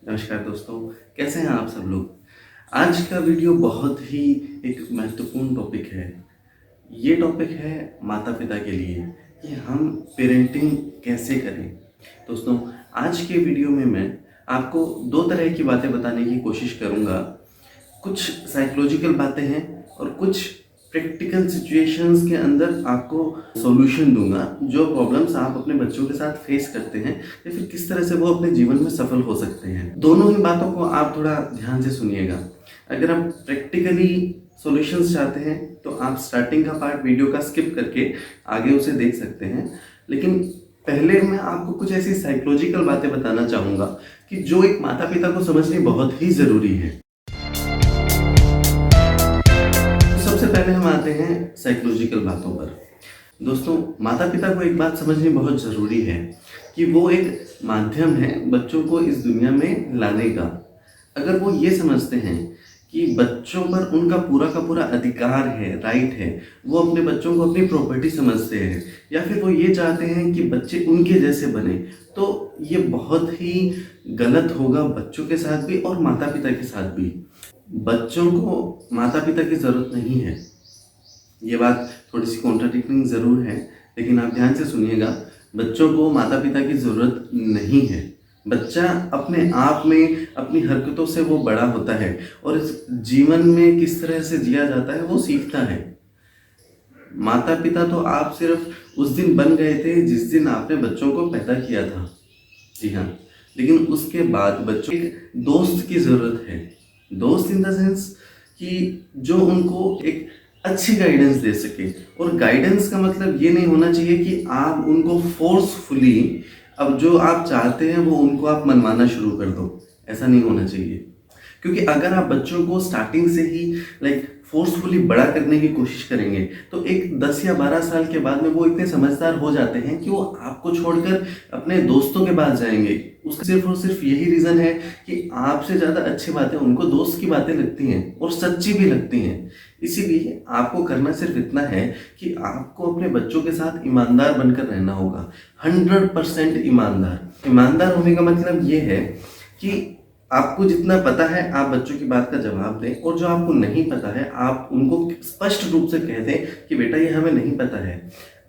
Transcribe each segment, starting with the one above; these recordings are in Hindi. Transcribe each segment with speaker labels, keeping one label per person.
Speaker 1: नमस्कार दोस्तों, कैसे हैं आप सब लोग? आज का वीडियो बहुत ही एक महत्वपूर्ण टॉपिक है। ये टॉपिक है माता-पिता के लिए कि हम पेरेंटिंग कैसे करें। दोस्तों, आज के वीडियो में मैं आपको 2 तरह की बातें बताने की कोशिश करूँगा। कुछ साइकोलॉजिकल बातें हैं और कुछ प्रैक्टिकल सिचुएशंस के अंदर आपको सॉल्यूशन दूँगा, जो प्रॉब्लम्स आप अपने बच्चों के साथ फेस करते हैं या फिर किस तरह से वो अपने जीवन में सफल हो सकते हैं। दोनों ही बातों को आप थोड़ा ध्यान से सुनिएगा। अगर आप प्रैक्टिकली सॉल्यूशंस चाहते हैं, तो आप स्टार्टिंग का पार्ट वीडियो का स्किप करके आगे उसे देख सकते हैं। लेकिन पहले मैं आपको कुछ ऐसी साइकोलॉजिकल बातें बताना चाहूँगा कि जो एक माता-पिता को समझनी बहुत ही ज़रूरी है। सबसे पहले हम आते हैं साइकोलॉजिकल बातों पर। दोस्तों, माता-पिता को एक बात समझनी बहुत ज़रूरी है कि वो एक माध्यम है बच्चों को इस दुनिया में लाने का। अगर वो ये समझते हैं कि बच्चों पर उनका पूरा का पूरा अधिकार है, राइट है, वो अपने बच्चों को अपनी प्रॉपर्टी समझते हैं या फिर वो ये चाहते हैं कि बच्चे उनके जैसे बने, तो ये बहुत ही गलत होगा बच्चों के साथ भी और माता-पिता के साथ भी। बच्चों को माता-पिता की ज़रूरत नहीं है। ये बात थोड़ी-सी कॉन्ट्राडिक्टिंग ज़रूर है, लेकिन आप ध्यान से सुनिएगा, बच्चों को माता-पिता की ज़रूरत नहीं है। बच्चा अपने आप में अपनी हरकतों से वो बड़ा होता है और इस जीवन में किस तरह से जिया जाता है, वो सीखता है। माता-पिता तो आप सिर्फ़ उस दिन बन गए थे, जिस दिन आपने बच्चों को पैदा किया था। जी हाँ, लेकिन उसके बाद बच्चों को एक दोस्त की ज़रूरत है। दोस्त इन द सेंस कि जो उनको एक अच्छी गाइडेंस दे सके, और गाइडेंस का मतलब ये नहीं होना चाहिए कि आप उनको फ़ोर्सफुली अब जो आप चाहते हैं वो उनको आप मनवाना शुरू कर दो, ऐसा नहीं होना चाहिए। क्योंकि अगर आप बच्चों को स्टार्टिंग से ही फ़ोर्सफुली बड़ा करने की कोशिश करेंगे, तो एक 10 या 12 साल के बाद में वो इतने समझदार हो जाते हैं कि वो आपको छोड़कर अपने दोस्तों के पास जाएँगे। उसका सिर्फ़ और सिर्फ़ यही रीज़न है कि आपसे ज़्यादा अच्छी बातें उनको दोस्त की बातें लगती हैं और सच्ची भी लगती हैं। इसीलिए आपको करना सिर्फ़ इतना है कि आपको अपने बच्चों के साथ ईमानदार बनकर रहना होगा, 100% ईमानदार। ईमानदार होने का मतलब ये है कि आपको जितना पता है आप बच्चों की बात का जवाब दें, और जो आपको नहीं पता है आप उनको स्पष्ट रूप से कह दें कि बेटा ये हमें नहीं पता है।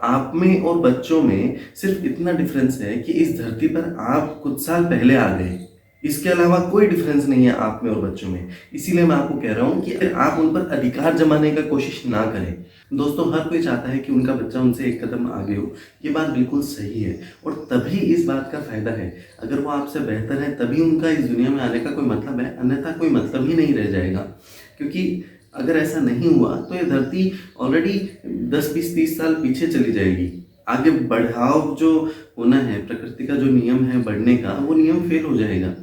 Speaker 1: आप में और बच्चों में सिर्फ इतना डिफरेंस है कि इस धरती पर आप कुछ साल पहले आ गए। इसके अलावा कोई डिफरेंस नहीं है आप में और बच्चों में। इसीलिए मैं आपको कह रहा हूँ कि आप उन पर अधिकार जमाने का कोशिश ना करें। दोस्तों, हर कोई चाहता है कि उनका बच्चा उनसे एक कदम आगे हो। ये बात बिल्कुल सही है और तभी इस बात का फ़ायदा है। अगर वो आपसे बेहतर है तभी उनका इस दुनिया में आने का कोई मतलब है, अन्यथा कोई मतलब ही नहीं रह जाएगा। क्योंकि अगर ऐसा नहीं हुआ तो ये धरती ऑलरेडी 10, 20, 30 साल पीछे चली जाएगी। आगे बढ़ाव जो होना है, प्रकृति का जो नियम है बढ़ने का, वो नियम फ़ेल हो जाएगा।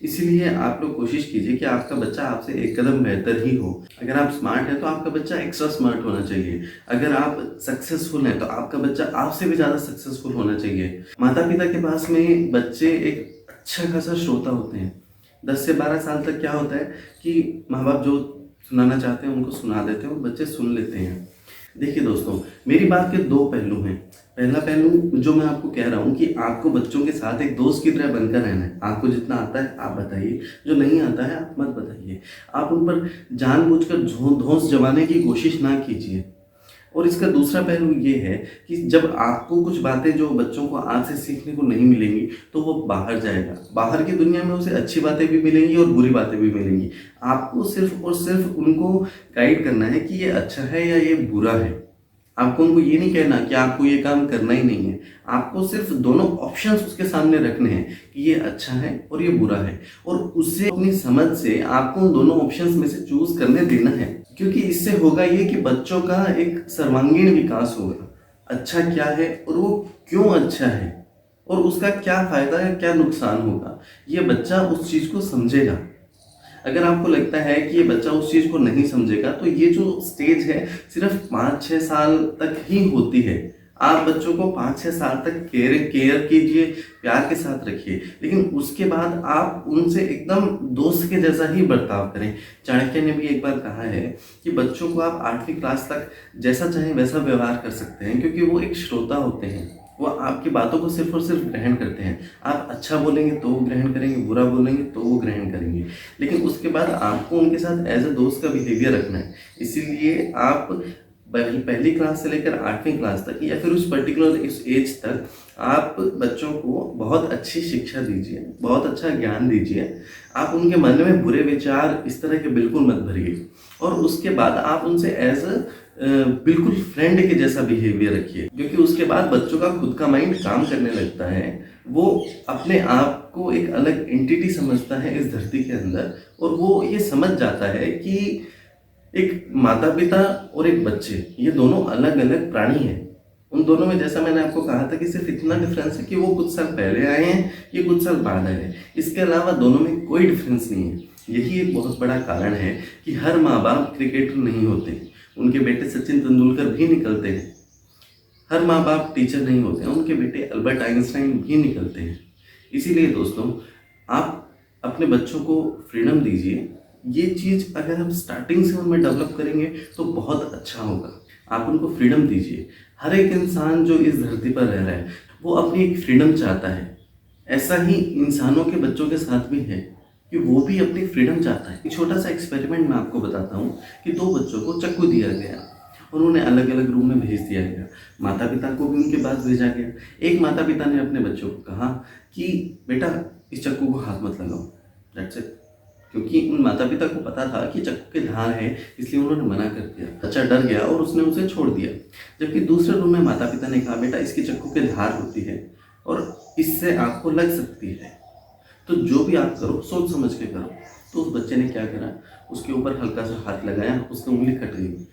Speaker 1: इसीलिए आप लोग कोशिश कीजिए कि आपका बच्चा आपसे एक कदम बेहतर ही हो। अगर आप स्मार्ट हैं तो आपका बच्चा एक्स्ट्रा स्मार्ट होना चाहिए। अगर आप सक्सेसफुल हैं तो आपका बच्चा आपसे भी ज़्यादा सक्सेसफुल होना चाहिए। माता-पिता के पास में बच्चे एक अच्छा खासा श्रोता होते हैं। 10 से 12 साल तक क्या होता है कि माँ-बाप जो सुनाना चाहते हैं उनको सुना देते हैं और बच्चे सुन लेते हैं। देखिए दोस्तों, मेरी बात के 2 पहलू हैं। पहला पहलू जो मैं आपको कह रहा हूँ कि आपको बच्चों के साथ एक दोस्त की तरह बनकर रहना है। आपको जितना आता है आप बताइए, जो नहीं आता है आप मत बताइए। आप उन पर जानबूझकर धौंस जमाने की कोशिश ना कीजिए। और इसका दूसरा पहलू ये है कि जब आपको कुछ बातें जो बच्चों को आज से सीखने को नहीं मिलेंगी, तो वो बाहर जाएगा। बाहर की दुनिया में उसे अच्छी बातें भी मिलेंगी और बुरी बातें भी मिलेंगी। आपको सिर्फ़ और सिर्फ़ उनको गाइड करना है कि ये अच्छा है या ये बुरा है। आपको उनको ये नहीं कहना कि आपको ये काम करना ही नहीं है। आपको सिर्फ़ दोनों ऑप्शंस उसके सामने रखने हैं कि ये अच्छा है और ये बुरा है, और उसे अपनी समझ से आपको उन दोनों ऑप्शंस में से चूज़ करने देना है। क्योंकि इससे होगा ये कि बच्चों का एक सर्वांगीण विकास होगा। अच्छा क्या है और वो क्यों अच्छा है और उसका क्या फ़ायदा या क्या नुकसान होगा, ये बच्चा उस चीज़ को समझेगा। अगर आपको लगता है कि ये बच्चा उस चीज़ को नहीं समझेगा, तो ये जो स्टेज है सिर्फ़ 5-6 साल तक ही होती है। आप बच्चों को 5-6 साल तक केयर कीजिए, प्यार के साथ रखिए, लेकिन उसके बाद आप उनसे एकदम दोस्त के जैसा ही बर्ताव करें। चाणक्य ने भी एक बार कहा है कि बच्चों को आप 8वीं क्लास तक जैसा चाहें वैसा व्यवहार कर सकते हैं, क्योंकि वो एक श्रोता होते हैं वो आपकी बातों को सिर्फ और सिर्फ ग्रहण करते हैं। आप अच्छा बोलेंगे तो वो ग्रहण करेंगे, बुरा बोलेंगे तो वो ग्रहण करेंगे, लेकिन उसके बाद आपको उनके साथ एज अ दोस्त का बिहेवियर रखना है। इसीलिए आप पहली क्लास से लेकर 8वीं क्लास तक या फिर उस पर्टिकुलर इस एज तक आप बच्चों को बहुत अच्छी शिक्षा दीजिए, बहुत अच्छा ज्ञान दीजिए। आप उनके मन में बुरे विचार इस तरह के बिल्कुल मत भरिए, और उसके बाद आप उनसे एज अ बिल्कुल फ्रेंड के जैसा बिहेवियर रखिए, क्योंकि उसके बाद बच्चों का खुद का माइंड काम करने लगता है। वो अपने आप को एक अलग एंटिटी समझता है इस धरती के अंदर, और वो ये समझ जाता है कि एक माता पिता और एक बच्चे, ये दोनों अलग अलग प्राणी हैं। उन दोनों में जैसा मैंने आपको कहा था कि सिर्फ इतना डिफरेंस है कि वो कुछ साल पहले आए हैं, ये कुछ साल बाद आए हैं। इसके अलावा दोनों में कोई डिफरेंस नहीं है। यही एक बहुत बड़ा कारण है कि हर माँ बाप क्रिकेटर नहीं होते, उनके बेटे सचिन तेंदुलकर भी निकलते हैं। हर माँ बाप टीचर नहीं होते हैं, उनके बेटे अल्बर्ट आइंस्टाइन भी निकलते हैं। इसीलिए दोस्तों, आप अपने बच्चों को फ्रीडम दीजिए। ये चीज़ अगर हम स्टार्टिंग से उनमें डेवलप करेंगे तो बहुत अच्छा होगा। आप उनको फ्रीडम दीजिए। हर एक इंसान जो इस धरती पर रह रहा है वो अपनी एक फ्रीडम चाहता है। ऐसा ही इंसानों के बच्चों के साथ भी है कि वो भी अपनी फ्रीडम चाहता है। एक छोटा सा एक्सपेरिमेंट मैं आपको बताता हूँ कि 2 बच्चों को चाकू दिया गया और उन्हें अलग अलग रूम में भेज दिया गया। माता पिता को भी उनके पास भेजा गया। एक माता पिता ने अपने बच्चों को कहा कि बेटा इस चाकू को हाथ मत लगाओ, दैट्स इट। क्योंकि उन माता पिता को पता था कि चाकू के धार है, इसलिए उन्होंने मना कर दिया। बच्चा डर गया और उसने उसे छोड़ दिया। जबकि दूसरे रूम में माता पिता ने कहा बेटा इसकी चाकू के धार होती है और इससे आपको लग सकती है, तो जो भी आप करो सोच समझ के करो। तो उस बच्चे ने क्या करा, उसके ऊपर हल्का सा हाथ लगाया, उसकी उंगली कट गई।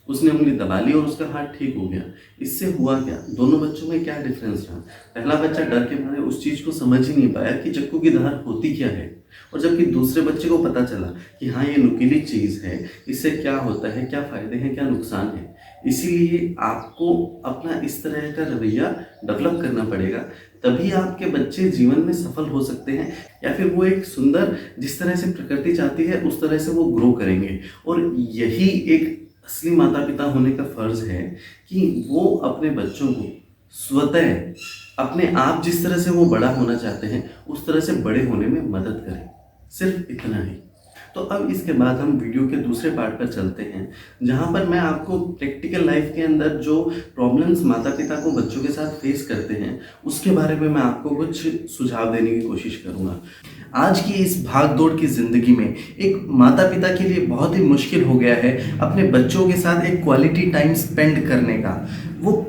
Speaker 1: उसने उंगली दबा ली और उसका हाथ ठीक हो गया। इससे हुआ क्या, दोनों बच्चों में क्या डिफरेंस रहा। पहला बच्चा डर के मारे उस चीज़ को समझ ही नहीं पाया कि चाकू की धार होती क्या है, और जबकि दूसरे बच्चे को पता चला कि हाँ ये नुकीली चीज़ है, इससे क्या होता है, क्या फ़ायदे हैं, क्या नुकसान है। इसीलिए आपको अपना इस तरह का रवैया डेवलप करना पड़ेगा, तभी आपके बच्चे जीवन में सफल हो सकते हैं, या फिर वो एक सुंदर, जिस तरह से प्रकृति चाहती है उस तरह से वो ग्रो करेंगे। और यही एक असली माता पिता होने का फर्ज है कि वो अपने बच्चों को स्वतः अपने आप जिस तरह से वो बड़ा होना चाहते हैं उस तरह से बड़े होने में मदद करें। सिर्फ इतना ही। तो अब इसके बाद हम वीडियो के दूसरे पार्ट पर चलते हैं, जहाँ पर मैं आपको प्रैक्टिकल लाइफ के अंदर जो प्रॉब्लम्स माता पिता को बच्चों के साथ फेस करते हैं उसके बारे में मैं आपको कुछ सुझाव देने की कोशिश करूँगा। आज की इस भाग दौड़ की ज़िंदगी में एक माता पिता के लिए बहुत ही मुश्किल हो गया है अपने बच्चों के साथ एक क्वालिटी टाइम स्पेंड करने का। वो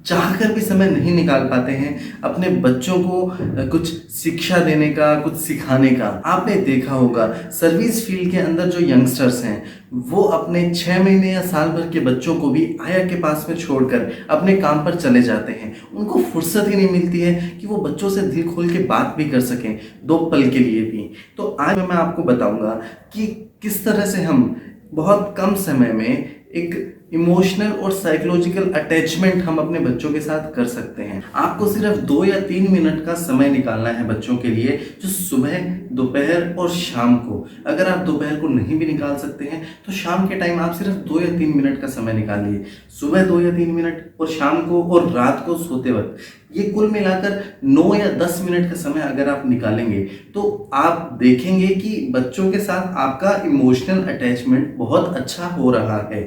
Speaker 1: चाहकर भी समय नहीं निकाल पाते हैं अपने बच्चों को कुछ शिक्षा देने का, कुछ सिखाने का। आपने देखा होगा सर्विस फील्ड के अंदर जो यंगस्टर्स हैं वो अपने 6 महीने या साल भर के बच्चों को भी आया के पास में छोड़कर अपने काम पर चले जाते हैं। उनको फुर्सत ही नहीं मिलती है कि वो बच्चों से दिल खोल के बात भी कर सकें, 2 पल के लिए भी। तो आज मैं आपको बताऊंगा कि किस तरह से हम बहुत कम समय में एक इमोशनल और साइकोलॉजिकल अटैचमेंट हम अपने बच्चों के साथ कर सकते हैं। आपको सिर्फ 2 या 3 मिनट का समय निकालना है बच्चों के लिए, जो सुबह, दोपहर और शाम को। अगर आप दोपहर को नहीं भी निकाल सकते हैं तो शाम के टाइम आप सिर्फ 2 या 3 मिनट का समय निकालिए। सुबह 2 या 3 मिनट और शाम को और रात को सोते वक्त, ये कुल मिलाकर 9 या 10 मिनट का समय अगर आप निकालेंगे तो आप देखेंगे कि बच्चों के साथ आपका इमोशनल अटैचमेंट बहुत अच्छा हो रहा है।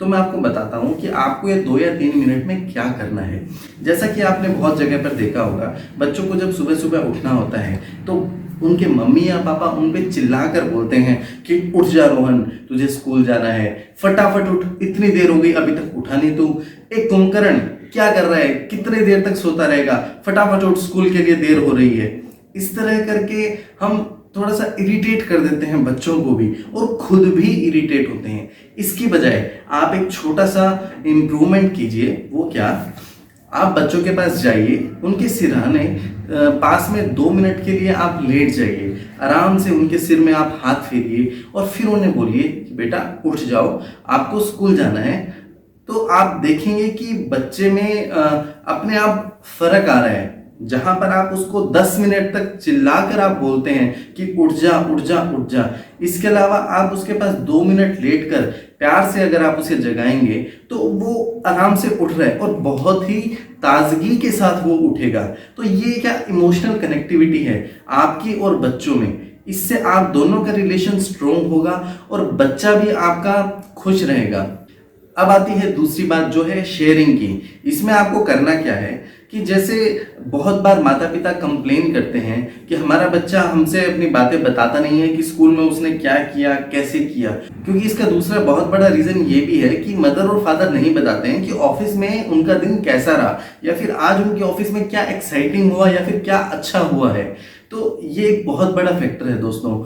Speaker 1: तो मैं आपको बताता हूँ कि आपको ये 2 या 3 मिनट में क्या करना है। जैसा कि आपने बहुत जगह पर देखा होगा, बच्चों को जब सुबह सुबह उठना होता है तो उनके मम्मी या पापा उन पे चिल्ला कर बोलते हैं कि उठ जा रोहन, तुझे स्कूल जाना है, फटाफट उठ, इतनी देर हो गई अभी तक उठा नहीं तू, एक कुंभकर्ण क्या कर रहा है, कितने देर तक सोता रहेगा, फटाफट उठ, स्कूल के लिए देर हो रही है। इस तरह करके हम थोड़ा सा इरिटेट कर देते हैं बच्चों को भी और खुद भी इरिटेट होते हैं। इसकी बजाय आप एक छोटा सा इम्प्रूवमेंट कीजिए। वो क्या, आप बच्चों के पास जाइए, उनके सिरहाने पास में 2 मिनट के लिए आप लेट जाइए, आराम से उनके सिर में आप हाथ फेरिए और फिर उन्हें बोलिए कि बेटा उठ जाओ, आपको स्कूल जाना है। तो आप देखेंगे कि बच्चे में अपने आप फर्क आ रहा है। जहां पर आप उसको 10 मिनट तक चिल्लाकर आप बोलते हैं कि उठ जा उठ जा उठ जा, इसके अलावा आप उसके पास 2 मिनट लेट कर प्यार से अगर आप उसे जगाएंगे तो वो आराम से उठ रहा है और बहुत ही ताजगी के साथ वो उठेगा। तो ये क्या इमोशनल कनेक्टिविटी है आपकी और बच्चों में, इससे आप दोनों का रिलेशन स्ट्रोंग होगा और बच्चा भी आपका खुश रहेगा। अब आती है दूसरी बात जो है शेयरिंग की। इसमें आपको करना क्या है कि जैसे बहुत बार माता पिता कंप्लेन करते हैं कि हमारा बच्चा हमसे अपनी बातें बताता नहीं है कि स्कूल में उसने क्या किया कैसे किया, क्योंकि इसका दूसरा बहुत बड़ा रीज़न ये भी है कि मदर और फादर नहीं बताते हैं कि ऑफिस में उनका दिन कैसा रहा या फिर आज उनके ऑफिस में क्या एक्साइटिंग हुआ या फिर क्या अच्छा हुआ है। तो ये एक बहुत बड़ा फैक्टर है दोस्तों।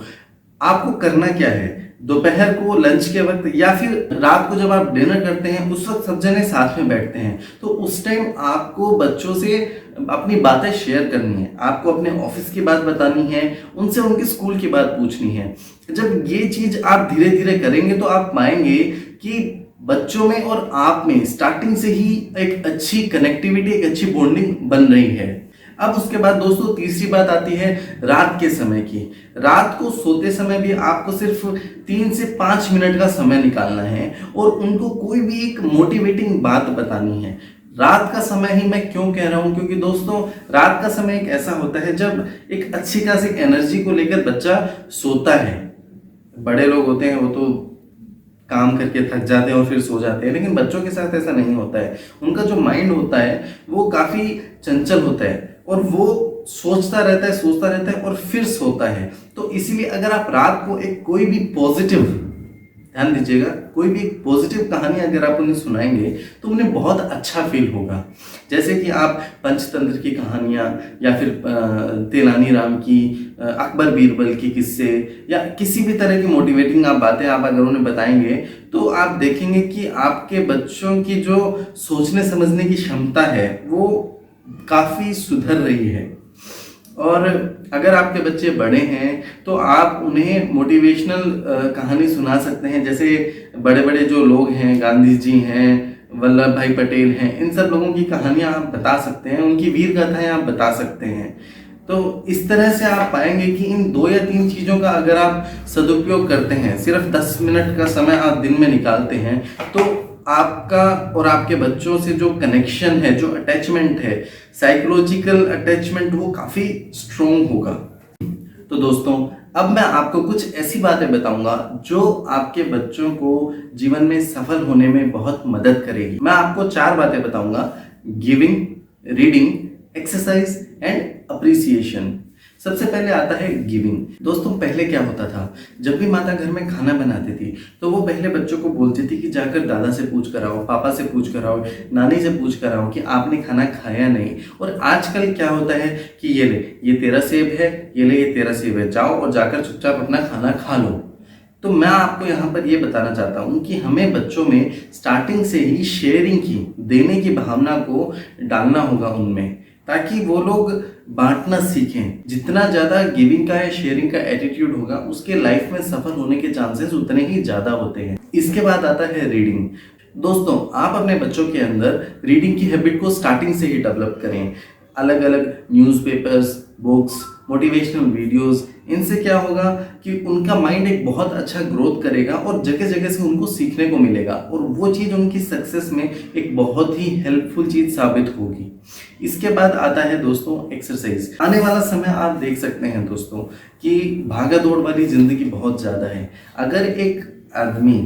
Speaker 1: आपको करना क्या है, दोपहर को लंच के वक्त या फिर रात को जब आप डिनर करते हैं उस वक्त सब जने साथ में बैठते हैं, तो उस टाइम आपको बच्चों से अपनी बातें शेयर करनी है, आपको अपने ऑफिस की बात बतानी है, उनसे उनके स्कूल की बात पूछनी है। जब ये चीज आप धीरे धीरे करेंगे तो आप पाएंगे कि बच्चों में और आप में स्टार्टिंग से ही एक अच्छी कनेक्टिविटी, एक अच्छी बॉन्डिंग बन रही है। अब उसके बाद दोस्तों तीसरी बात आती है रात के समय की। रात को सोते समय भी आपको सिर्फ 3 से 5 मिनट का समय निकालना है और उनको कोई भी एक मोटिवेटिंग बात बतानी है। रात का समय ही मैं क्यों कह रहा हूं, क्योंकि दोस्तों रात का समय एक ऐसा होता है जब एक अच्छी खासी एनर्जी को लेकर बच्चा सोता है। बड़े लोग होते हैं वो तो काम करके थक जाते हैं और फिर सो जाते हैं, लेकिन बच्चों के साथ ऐसा नहीं होता है। उनका जो माइंड होता है वो काफ़ी चंचल होता है और वो सोचता रहता है और फिर सोता है। तो इसीलिए अगर आप रात को एक कोई भी पॉजिटिव, ध्यान दीजिएगा, कोई भी एक पॉजिटिव कहानी अगर आप उन्हें सुनाएंगे तो उन्हें बहुत अच्छा फील होगा। जैसे कि आप पंचतंत्र की कहानियाँ या फिर तेलानी राम की, अकबर बीरबल की किस्से या किसी भी तरह की मोटिवेटिंग आप बातें आप अगर उन्हें बताएंगे तो आप देखेंगे कि आपके बच्चों की जो सोचने समझने की क्षमता है वो काफ़ी सुधर रही है। और अगर आपके बच्चे बड़े हैं तो आप उन्हें मोटिवेशनल कहानी सुना सकते हैं। जैसे बड़े बड़े जो लोग हैं, गांधी जी हैं, वल्लभ भाई पटेल हैं, इन सब लोगों की कहानियां आप बता सकते हैं, उनकी वीर गाथाएं आप बता सकते हैं। तो इस तरह से आप पाएंगे कि इन 2 या 3 चीज़ों का अगर आप सदुपयोग करते हैं, सिर्फ 10 मिनट का समय आप दिन में निकालते हैं, तो आपका और आपके बच्चों से जो कनेक्शन है, जो अटैचमेंट है, साइकोलॉजिकल अटैचमेंट, वो काफ़ी स्ट्रोंग होगा। तो दोस्तों अब मैं आपको कुछ ऐसी बातें बताऊंगा जो आपके बच्चों को जीवन में सफल होने में बहुत मदद करेगी। मैं आपको 4 बातें बताऊंगा: giving, reading, exercise and appreciation. सबसे पहले आता है गिविंग। दोस्तों पहले क्या होता था, जब भी माता घर में खाना बनाती थी तो वो पहले बच्चों को बोलती थी कि जाकर दादा से पूछ कर आओ, पापा से पूछ कर आओ, नानी से पूछ कर आओ कि आपने खाना खाया नहीं। और आजकल क्या होता है कि ये ले, ये तेरा सेब है, ये ले, ये तेरा सेब है, जाओ और जाकर चुपचाप अपना खाना खा लो। तो मैं आपको यहाँ पर ये बताना चाहता हूँ कि हमें बच्चों में स्टार्टिंग से ही शेयरिंग की, देने की भावना को डालना होगा उनमें, ताकि वो लोग बांटना सीखें। जितना ज़्यादा गिविंग का या शेयरिंग का एटीट्यूड होगा उसके लाइफ में सफल होने के चांसेस उतने ही ज़्यादा होते हैं। इसके बाद आता है रीडिंग। दोस्तों आप अपने बच्चों के अंदर रीडिंग की हैबिट को स्टार्टिंग से ही डेवलप करें। अलग अलग न्यूज़पेपर्स, बुक्स, मोटिवेशनल वीडियोस, इनसे क्या होगा कि उनका माइंड एक बहुत अच्छा ग्रोथ करेगा और जगह जगह से उनको सीखने को मिलेगा और वो चीज़ उनकी सक्सेस में एक बहुत ही हेल्पफुल चीज़ साबित होगी। इसके बाद आता है दोस्तों एक्सरसाइज। आने वाला समय आप देख सकते हैं दोस्तों कि भागा दौड़ वाली ज़िंदगी बहुत ज़्यादा है। अगर एक आदमी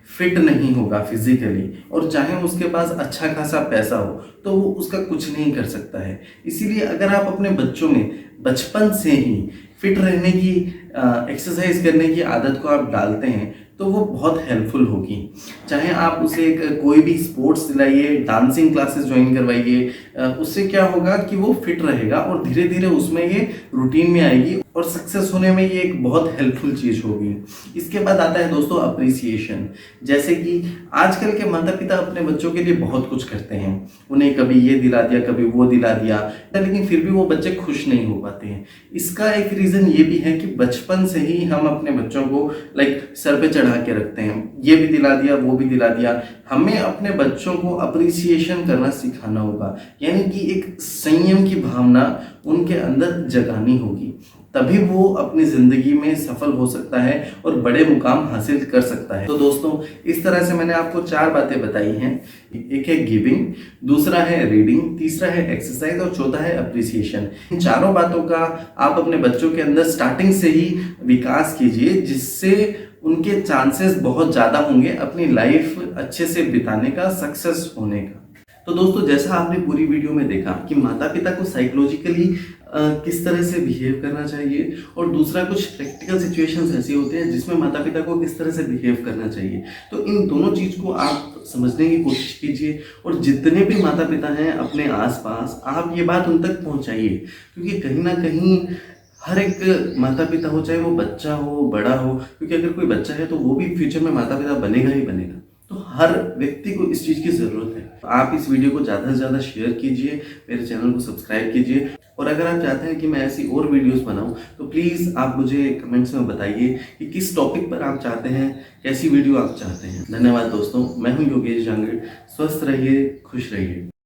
Speaker 1: फिट नहीं होगा फिजिकली और चाहे उसके पास अच्छा खासा पैसा हो तो वो उसका कुछ नहीं कर सकता है। इसीलिए अगर आप अपने बच्चों में बचपन से ही फिट रहने की, एक्सरसाइज करने की आदत को आप डालते हैं तो वो बहुत हेल्पफुल होगी। चाहे आप उसे कोई भी स्पोर्ट्स दिलाइए, डांसिंग क्लासेस ज्वाइन करवाइए, उससे क्या होगा कि वो फिट रहेगा और धीरे धीरे उसमें ये रूटीन में आएगी और सक्सेस होने में ये एक बहुत हेल्पफुल चीज़ होगी। इसके बाद आता है दोस्तों अप्रिसिएशन। जैसे कि आजकल के माता पिता अपने बच्चों के लिए बहुत कुछ करते हैं, उन्हें कभी ये दिला दिया, कभी वो दिला दिया, लेकिन फिर भी वो बच्चे खुश नहीं हो पाते हैं। इसका एक रीज़न ये भी है कि बचपन बचपन से ही हम अपने बच्चों को सर पे चढ़ा के रखते हैं, ये भी दिला दिया वो भी दिला दिया। हमें अपने बच्चों को अप्रिसिएशन करना सिखाना होगा, यानी कि एक संयम की भावना उनके अंदर जगानी होगी, तभी वो अपनी ज़िंदगी में सफल हो सकता है और बड़े मुकाम हासिल कर सकता है। तो दोस्तों, इस तरह से मैंने आपको 4 बातें बताई हैं। एक है गिविंग, दूसरा है रीडिंग, तीसरा है एक्सरसाइज और चौथा है अप्रिसिएशन। इन चारों बातों का आप अपने बच्चों के अंदर स्टार्टिंग से ही विकास कीजिए, जिससे उनके चांसेस बहुत ज़्यादा होंगे अपनी लाइफ अच्छे से बिताने का, सक्सेस होने का। तो दोस्तों, जैसा आपने पूरी वीडियो में देखा कि माता पिता को साइकोलॉजिकली किस तरह से बिहेव करना चाहिए, और दूसरा कुछ प्रैक्टिकल सिचुएशंस ऐसी होते हैं जिसमें माता पिता को किस तरह से बिहेव करना चाहिए। तो इन दोनों चीज़ को आप समझने की कोशिश कीजिए, और जितने भी माता पिता हैं अपने आसपास, आप ये बात उन तक पहुंचाइए, क्योंकि कहीं ना कहीं हर एक माता पिता हो, चाहे वो बच्चा हो बड़ा हो, क्योंकि अगर कोई बच्चा है तो वो भी फ्यूचर में माता पिता बनेगा ही बनेगा। तो हर व्यक्ति को इस चीज़ की ज़रूरत है। आप इस वीडियो को ज़्यादा से ज़्यादा शेयर कीजिए, मेरे चैनल को सब्सक्राइब कीजिए, और अगर आप चाहते हैं कि मैं ऐसी और वीडियोस बनाऊं तो प्लीज़ आप मुझे कमेंट्स में बताइए कि किस टॉपिक पर आप चाहते हैं, कैसी वीडियो आप चाहते हैं। धन्यवाद दोस्तों, मैं हूं योगेश जांगड़। स्वस्थ रहिए, खुश रहिए।